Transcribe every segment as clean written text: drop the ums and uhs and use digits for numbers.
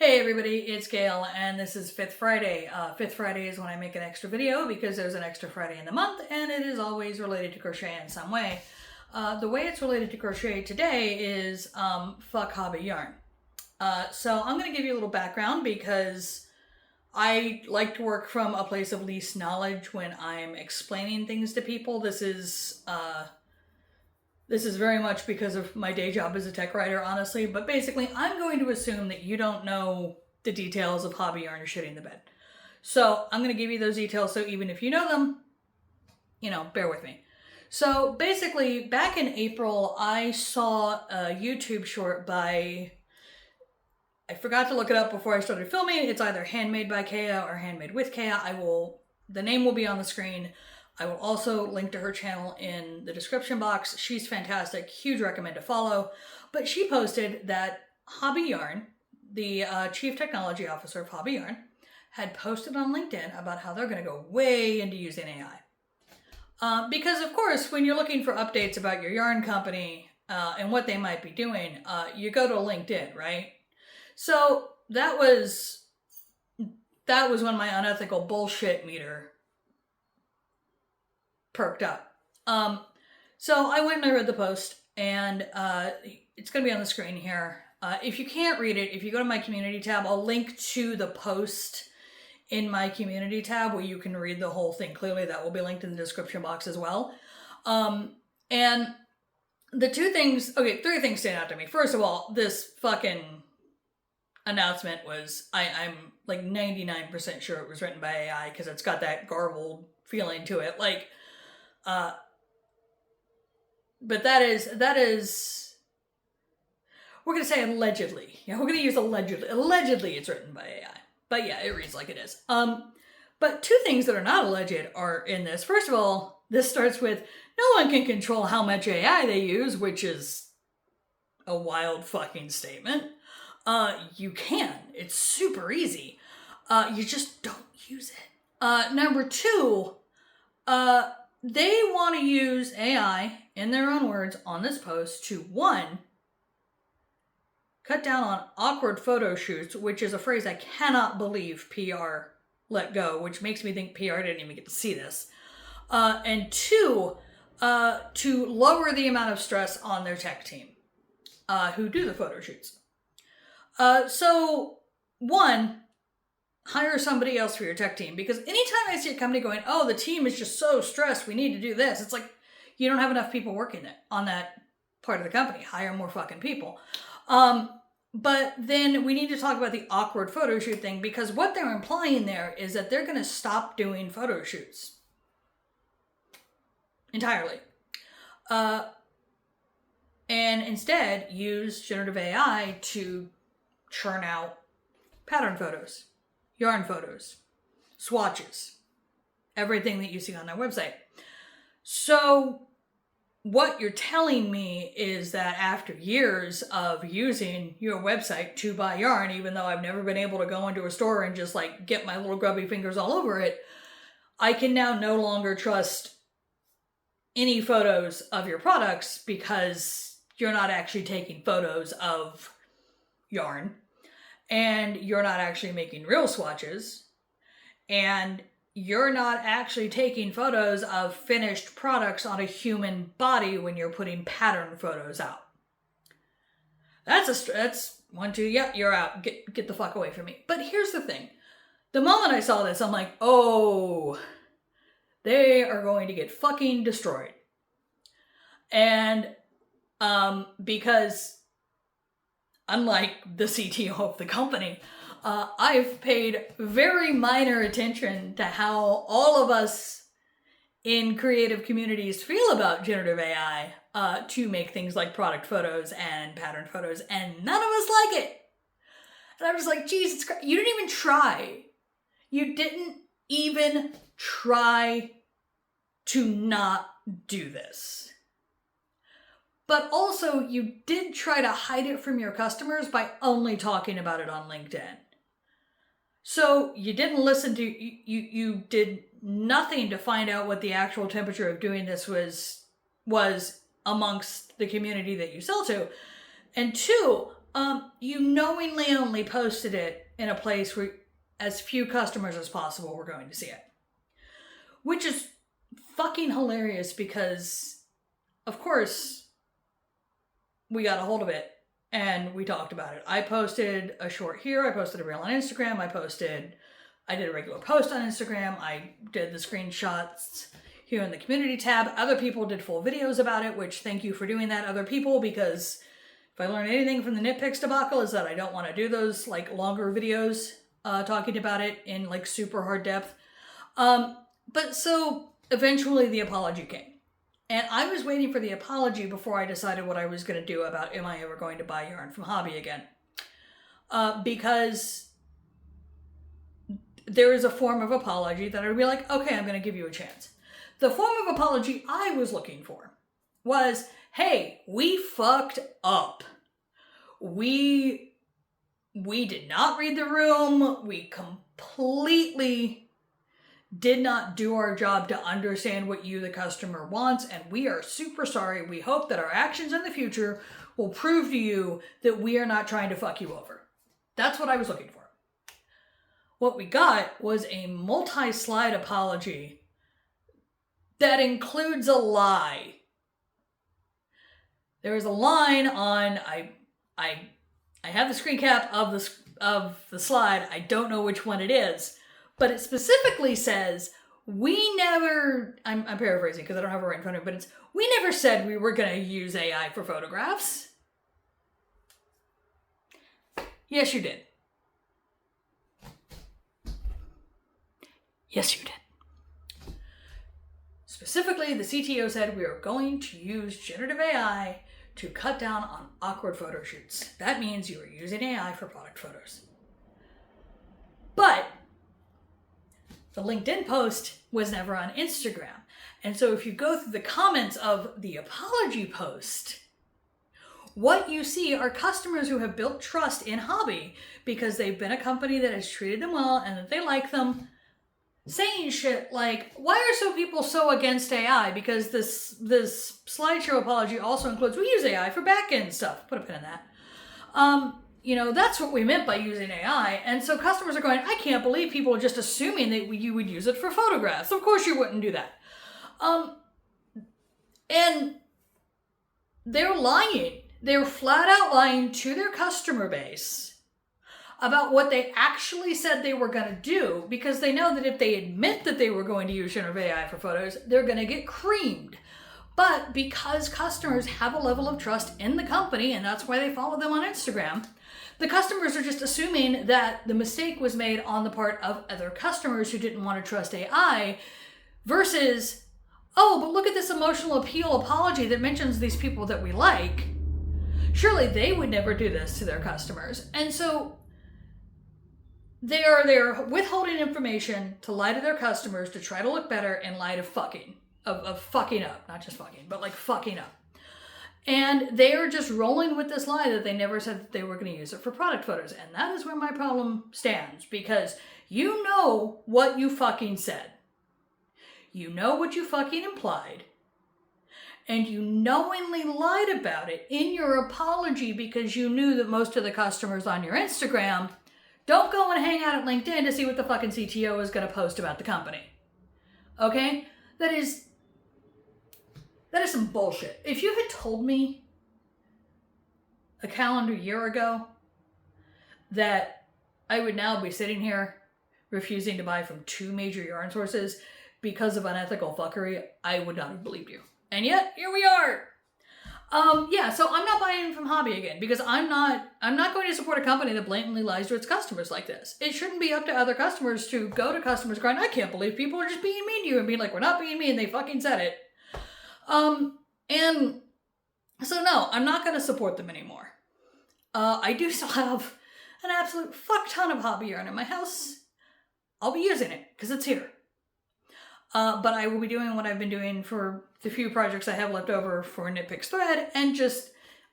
Hey everybody, it's Gail, and this is Fifth Friday. Fifth Friday is when I make an extra video because there's an extra Friday in the month, and it is always related to crochet in some way. The way it's related to crochet today is fuck Hobbii yarn. So I'm going to give you a little background because I like to work from a place of least knowledge when I'm explaining things to people. This is very much because of my day job as a tech writer, honestly, but basically I'm going to assume that you don't know the details of Hobbii yarn or shitting the bed. So I'm going to give you those details, so even if you know them, bear with me. So basically, back in April, I saw a YouTube short by, I forgot to look it up before I started filming. It's either Handmade by Kea or Handmade with Kea. The name will be on the screen. I will also link to her channel in the description box. She's fantastic, huge recommend to follow. But she posted that Hobbii Yarn, the Chief Technology Officer of Hobbii Yarn, had posted on LinkedIn about how they're going to go way into using AI. Because of course, when you're looking for updates about your yarn company and what they might be doing, you go to LinkedIn, right? So that was when my unethical bullshit meter perked up. So I went and I read the post, and it's going to be on the screen here. If you can't read it, if you go to my community tab, I'll link to the post in my community tab where you can read the whole thing clearly. That will be linked in the description box as well. And the three things stand out to me. First of all, this fucking announcement was, I'm like 99% sure it was written by AI because it's got that garbled feeling to it. But that is, we're going to say allegedly. Yeah, we're going to use allegedly. Allegedly it's written by AI. But yeah, it reads like it is. But two things that are not alleged are in this. First of all, this starts with, no one can control how much AI they use, which is a wild fucking statement. You can. It's super easy. You just don't use it. Number two, they want to use AI, in their own words, on this post to, one, cut down on awkward photo shoots, which is a phrase I cannot believe PR let go, which makes me think PR didn't even get to see this. And two, to lower the amount of stress on their tech team, who do the photo shoots. So, one, hire somebody else for your tech team, because anytime I see a company going, oh, the team is just so stressed, we need to do this, it's like, you don't have enough people working on that part of the company. Hire more fucking people. But then we need to talk about the awkward photo shoot thing, because what they're implying there is that they're going to stop doing photo shoots entirely. And instead use generative AI to churn out pattern photos, yarn photos, swatches, everything that you see on their website. So what you're telling me is that after years of using your website to buy yarn, even though I've never been able to go into a store and just like get my little grubby fingers all over it, I can now no longer trust any photos of your products because you're not actually taking photos of yarn, and you're not actually making real swatches, and you're not actually taking photos of finished products on a human body when you're putting pattern photos out. That's 1, 2, yep, you're out. Get the fuck away from me. But here's the thing. The moment I saw this, I'm like, oh, they are going to get fucking destroyed. And because unlike the CTO of the company, I've paid very minor attention to how all of us in creative communities feel about generative AI to make things like product photos and pattern photos, and none of us like it. And I'm just like, Jesus Christ, you didn't even try. You didn't even try to not do this. But also, you did try to hide it from your customers by only talking about it on LinkedIn. So you didn't listen to, you did nothing to find out what the actual temperature of doing this was amongst the community that you sell to. And two, you knowingly only posted it in a place where as few customers as possible were going to see it. Which is fucking hilarious because, of course, we got a hold of it and we talked about it. I posted a short here, I posted a reel on Instagram, I did a regular post on Instagram, I did the screenshots here in the community tab. Other people did full videos about it, which thank you for doing that, other people, because if I learned anything from the nitpicks debacle is that I don't want to do those like longer videos talking about it in like super hard depth. But so eventually the apology came. And I was waiting for the apology before I decided what I was going to do about am I ever going to buy yarn from Hobbii again. Because there is a form of apology that I'd be like, okay, I'm going to give you a chance. The form of apology I was looking for was, hey, we fucked up. We did not read the room. We completely did not do our job to understand what you, the customer, wants, and we are super sorry. We hope that our actions in the future will prove to you that we are not trying to fuck you over. That's what I was looking for. What we got was a multi-slide apology that includes a lie. There is a line on, I have the screen cap of the slide. I don't know which one it is, but it specifically says, we never, I'm paraphrasing because I don't have it right in front of me, but it's, we never said we were going to use AI for photographs. Yes, you did. Yes, you did. Specifically, the CTO said we are going to use generative AI to cut down on awkward photo shoots. That means you are using AI for product photos. But the LinkedIn post was never on Instagram. And so if you go through the comments of the apology post, what you see are customers who have built trust in Hobbii because they've been a company that has treated them well and that they like them, saying shit like, why are people so against AI? Because this slideshow apology also includes, we use AI for back-end stuff. Put a pin in that. That's what we meant by using AI. And so customers are going, I can't believe people are just assuming that you would use it for photographs. Of course you wouldn't do that. And they're lying. They're flat out lying to their customer base about what they actually said they were going to do, because they know that if they admit that they were going to use generative AI for photos, they're going to get creamed. But because customers have a level of trust in the company, and that's why they follow them on Instagram, the customers are just assuming that the mistake was made on the part of other customers who didn't want to trust AI, versus, oh, but look at this emotional appeal apology that mentions these people that we like. Surely they would never do this to their customers. And so they're withholding information to lie to their customers to try to look better in light of fucking up, not just fucking, but like fucking up. And they are just rolling with this lie that they never said that they were going to use it for product photos. And that is where my problem stands, because you know what you fucking said. You know what you fucking implied. And you knowingly lied about it in your apology because you knew that most of the customers on your Instagram don't go and hang out at LinkedIn to see what the fucking CTO is going to post about the company. Okay? That is some bullshit. If you had told me a calendar year ago that I would now be sitting here refusing to buy from two major yarn sources because of unethical fuckery, I would not have believed you. And yet, here we are. So I'm not buying from Hobbii again because I'm not going to support a company that blatantly lies to its customers like this. It shouldn't be up to other customers to go to customers going, I can't believe people are just being mean to you, and being like, we're not being mean, they fucking said it. And so no, I'm not going to support them anymore. I do still have an absolute fuck ton of Hobbii yarn in my house. I'll be using it because it's here. But I will be doing what I've been doing for the few projects I have left over for Nitpicks Thread, and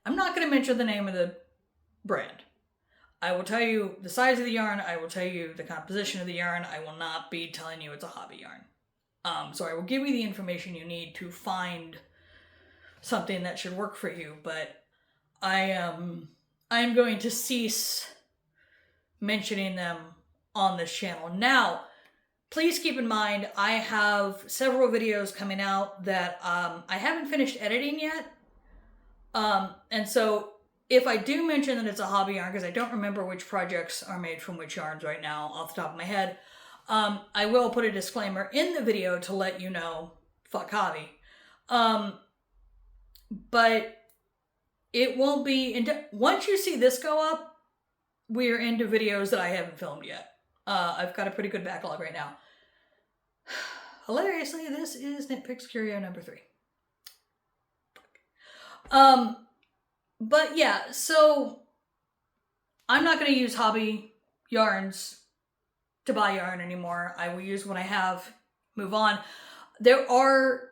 I'm not going to mention the name of the brand. I will tell you the size of the yarn, I will tell you the composition of the yarn, I will not be telling you it's a Hobbii yarn. So I will give you the information you need to find something that should work for you, but I I'm going to cease mentioning them on this channel. Now, please keep in mind, I have several videos coming out that I haven't finished editing yet. And so if I do mention that it's a hobby yarn, because I don't remember which projects are made from which yarns right now off the top of my head, I will put a disclaimer in the video to let you know, fuck hobby. But it won't be, once you see this go up, we're into videos that I haven't filmed yet. I've got a pretty good backlog right now. Hilariously, this is Nitpicks Curio number 3. But yeah, so I'm not going to use hobby yarns to buy yarn anymore. I will use what I have, move on. There are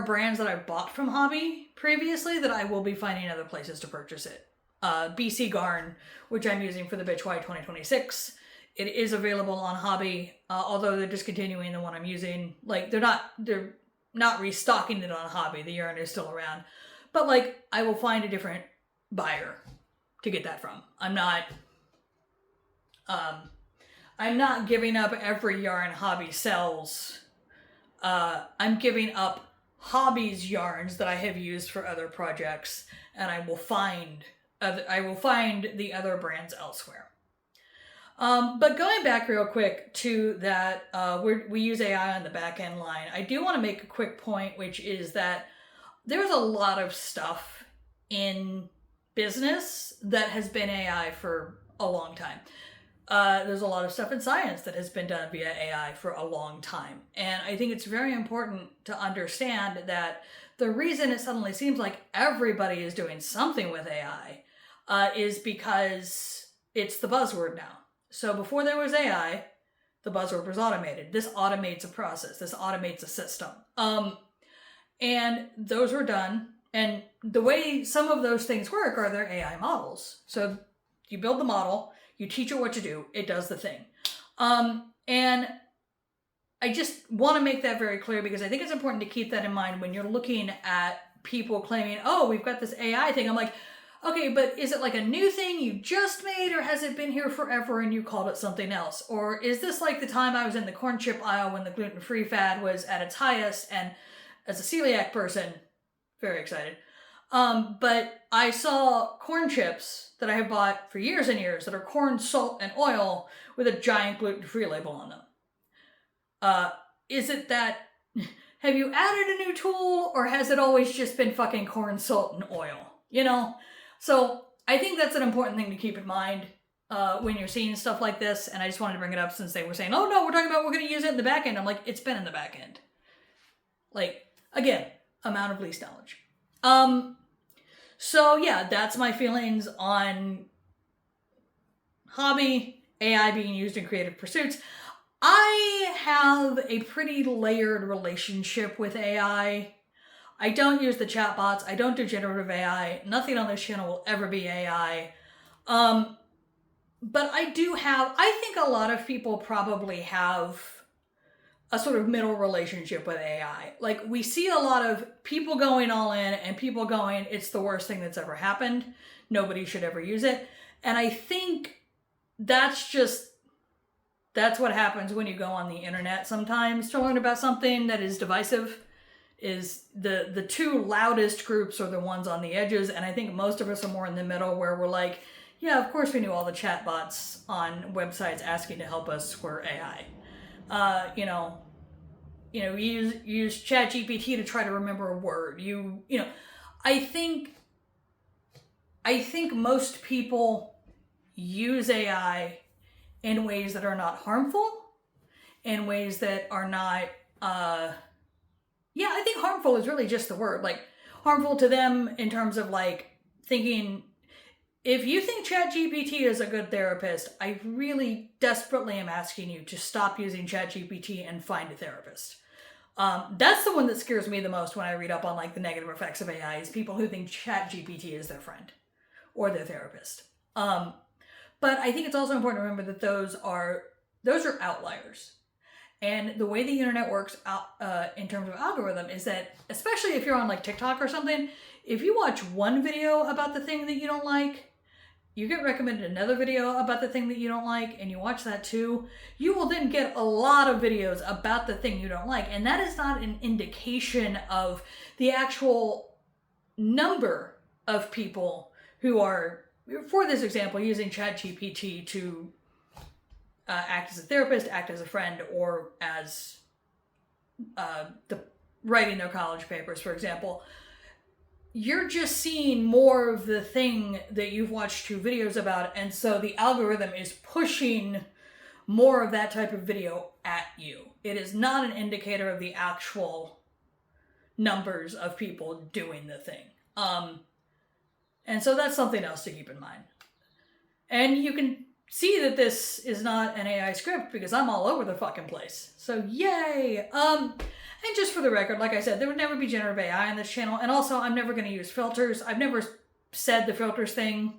brands that I've bought from Hobbii previously that I will be finding other places to purchase it. BC Garn, which I'm using for the Bitch Y 2026. It is available on Hobbii, although they're discontinuing the one I'm using. Like, they're not restocking it on Hobbii. The yarn is still around. But, like, I will find a different buyer to get that from. I'm not giving up every yarn Hobbii sells. I'm giving up Hobbii's yarns that I have used for other projects, and I will find the other brands elsewhere. But going back real quick to that, we use AI on the back end line. I do want to make a quick point, which is that there's a lot of stuff in business that has been AI for a long time. There's a lot of stuff in science that has been done via AI for a long time. And I think it's very important to understand that the reason it suddenly seems like everybody is doing something with AI is because it's the buzzword now. So before there was AI, the buzzword was automated. This automates a process. This automates a system. And those were done. And the way some of those things work are their AI models. So you build the model, you teach it what to do, it does the thing. And I just want to make that very clear because I think it's important to keep that in mind when you're looking at people claiming, oh, we've got this AI thing. I'm like, okay, but is it like a new thing you just made, or has it been here forever and you called it something else? Or is this like the time I was in the corn chip aisle when the gluten-free fad was at its highest, and as a celiac person, very excited. But I saw corn chips that I have bought for years and years that are corn, salt, and oil with a giant gluten-free label on them. Is it that, have you added a new tool, or has it always just been fucking corn, salt, and oil? You know? So I think that's an important thing to keep in mind when you're seeing stuff like this. And I just wanted to bring it up since they were saying, oh no, we're talking about we're going to use it in the back end. I'm like, it's been in the back end. Like, again, amount of least knowledge. So yeah, that's my feelings on Hobbii, AI being used in creative pursuits. I have a pretty layered relationship with AI. I don't use the chatbots. I don't do generative AI. Nothing on this channel will ever be AI. But I think a lot of people probably have a sort of middle relationship with AI. Like, we see a lot of people going all in and people going, it's the worst thing that's ever happened. Nobody should ever use it. And I think that's what happens when you go on the internet sometimes to learn about something that is divisive. Is the two loudest groups are the ones on the edges, and I think most of us are more in the middle, where we're like, yeah, of course we knew all the chatbots on websites asking to help us were AI. We use ChatGPT to try to remember a word. I think most people use AI in ways that are not harmful, in ways that are not, I think harmful is really just the word. Like, harmful to them in terms of, like, thinking, if you think ChatGPT is a good therapist, I really desperately am asking you to stop using ChatGPT and find a therapist. That's the one that scares me the most when I read up on, like, the negative effects of AI, is people who think ChatGPT is their friend or their therapist. But I think it's also important to remember that those are outliers. And the way the internet works in terms of algorithm is that, especially if you're on like TikTok or something, if you watch one video about the thing that you don't like, you get recommended another video about the thing that you don't like, and you watch that too, you will then get a lot of videos about the thing you don't like. And that is not an indication of the actual number of people who are, for this example, using ChatGPT to act as a therapist, act as a friend, or as writing their college papers, for example. You're just seeing more of the thing that you've watched 2 videos about, and so the algorithm is pushing more of that type of video at you. It is not an indicator of the actual numbers of people doing the thing. And so that's something else to keep in mind. And you can see that this is not an AI script because I'm all over the fucking place. So yay! And just for the record, like I said, there would never be generative AI on this channel. And also, I'm never going to use filters. I've never said the filters thing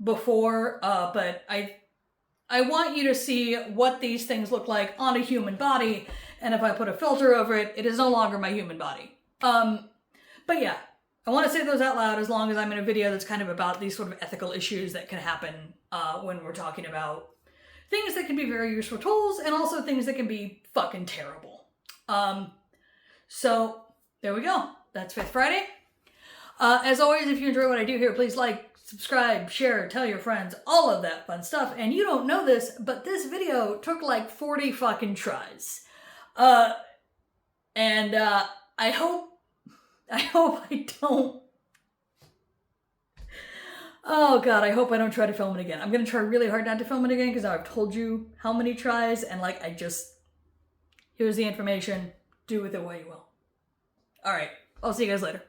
before, but I want you to see what these things look like on a human body. And if I put a filter over it, it is no longer my human body. But yeah, I want to say those out loud as long as I'm in a video that's kind of about these sort of ethical issues that can happen when we're talking about things that can be very useful tools and also things that can be fucking terrible. So there we go. That's Fifth Friday. As always, if you enjoy what I do here, please like, subscribe, share, tell your friends, all of that fun stuff. And you don't know this, but this video took like 40 fucking tries. And I hope I don't. Oh God, I hope I don't try to film it again. I'm going to try really hard not to film it again because I've told you how many tries, and like here's the information. Do with it what you will. All right, I'll see you guys later.